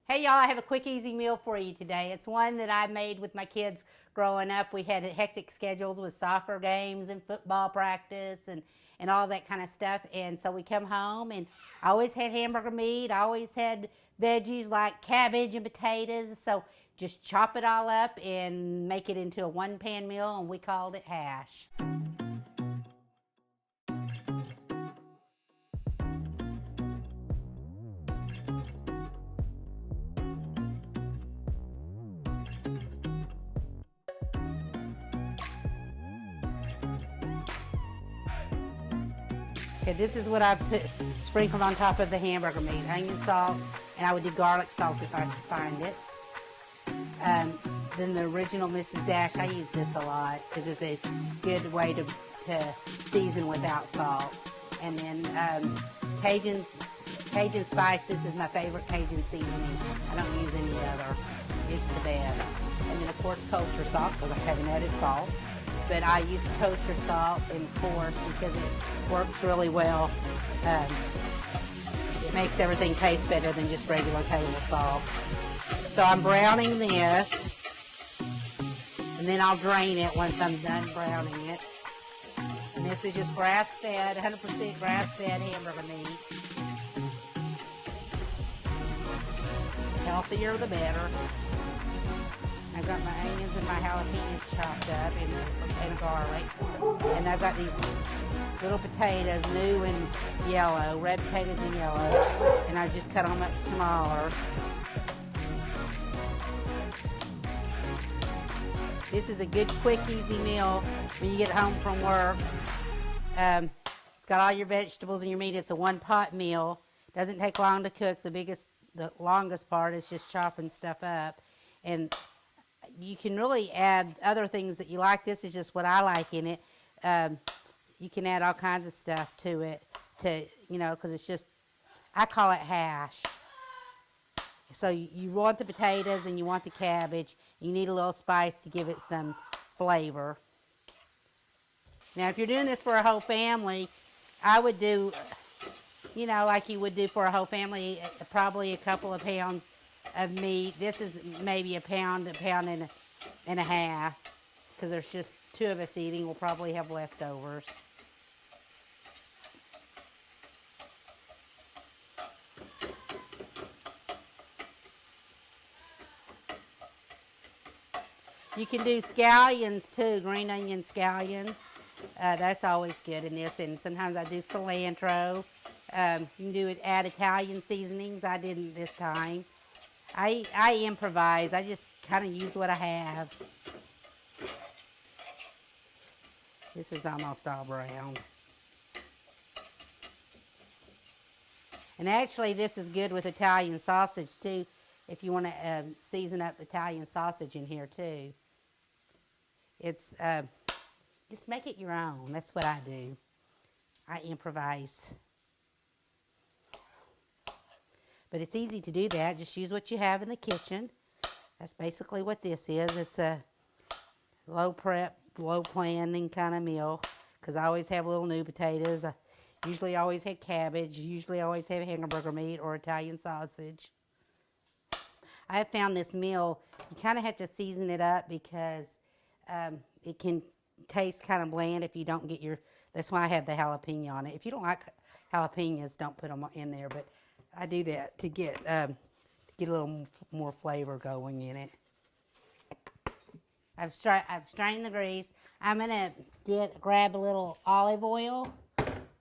Hey y'all, I have a quick easy meal for you today. It's one that I made with my kids growing up. We had hectic schedules with soccer games and football practice and all that kind of stuff. And so we come home and I always had hamburger meat. I always had veggies like cabbage and potatoes. So just chop it all up and make it into a one pan meal, and we called it hash. Okay, this is what I put sprinkled on top of the hamburger meat: onion salt, and I would do garlic salt if I could find it. Then the original Mrs. Dash, I use this a lot because it's a good way to season without salt. And then Cajun spice, this is my favorite Cajun seasoning. I don't use any other. It's the best. And then of course kosher salt, because I haven't added salt. But I use kosher salt, of course, because it works really well. It makes everything taste better than just regular table salt. So I'm browning this, and then I'll drain it once I'm done browning it. And this is just grass-fed, 100% grass-fed hamburger meat. The healthier the better. I've got my onions and my jalapenos chopped up and garlic. And I've got these little potatoes, new and yellow, red potatoes and yellow. And I've just cut them up smaller. This is a good, quick, easy meal when you get home from work. It's got all your vegetables and your meat. It's a one-pot meal. Doesn't take long to cook. The longest part is just chopping stuff up. And you can really add other things that you like. This is just what I like in it. You can add all kinds of stuff to it, because it's just, I call it hash. So you want the potatoes and you want the cabbage. You need a little spice to give it some flavor. Now, if you're doing this for a whole family, I would do, like you would do for a whole family, probably a couple of pounds of meat. This is maybe a pound and a half, because there's just two of us eating. We'll probably have leftovers. You can do scallions too, green onion scallions. That's always good in this, and sometimes I do cilantro. You can do it, add Italian seasonings. I didn't this time. I improvise. I just kind of use what I have. This is almost all brown. And actually, this is good with Italian sausage too, if you want to season up Italian sausage in here too. It's just make it your own. That's what I do. I improvise. But it's easy to do that. Just use what you have in the kitchen. That's basically what this is. It's a low prep, low planning kind of meal, because I always have little new potatoes. I usually always have cabbage. Usually always have hamburger meat or Italian sausage. I have found this meal, you kind of have to season it up, because it can taste kind of bland if you don't get that's why I have the jalapeno on it. If you don't like jalapenos, don't put them in there, but I do that to get a little more flavor going in it. I've strained the grease. I'm going to grab a little olive oil,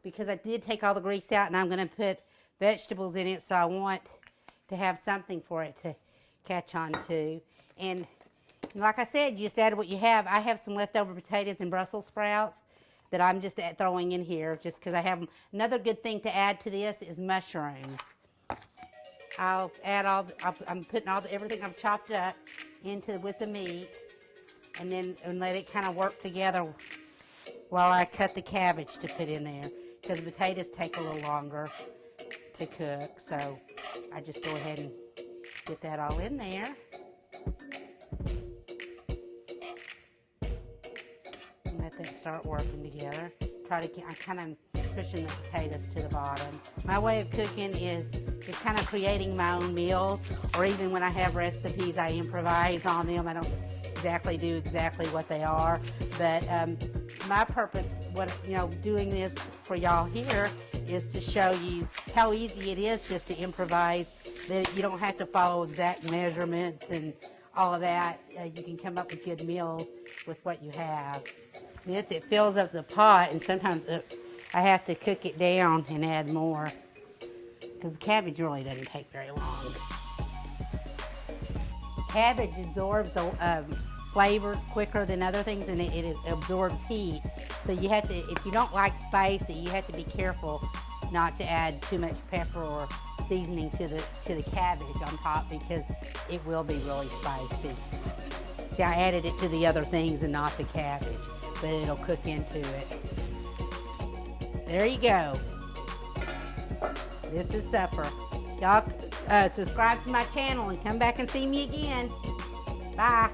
because I did take all the grease out, and I'm going to put vegetables in it, so I want to have something for it to catch on to. And like I said, you just add what you have. I have some leftover potatoes and Brussels sprouts that I'm just throwing in here just because I have them. Another good thing to add to this is mushrooms. I'm putting everything I've chopped up with the meat, and let it kind of work together while I cut the cabbage to put in there, because the potatoes take a little longer to cook. So I just go ahead and get that all in there. And let that start working together. I kind of pushing the potatoes to the bottom. My way of cooking is just kind of creating my own meals, or even when I have recipes, I improvise on them. I don't exactly do what they are, but my purpose, doing this for y'all here is to show you how easy it is just to improvise, that you don't have to follow exact measurements and all of that. You can come up with good meals with what you have. It fills up the pot, and sometimes I have to cook it down and add more, because the cabbage really doesn't take very long. Cabbage absorbs the flavors quicker than other things, and it absorbs heat. So you have to, if you don't like spicy, you have to be careful not to add too much pepper or seasoning to the cabbage on top, because it will be really spicy. See, I added it to the other things and not the cabbage, but it'll cook into it. There you go. This is supper. Y'all subscribe to my channel and come back and see me again. Bye.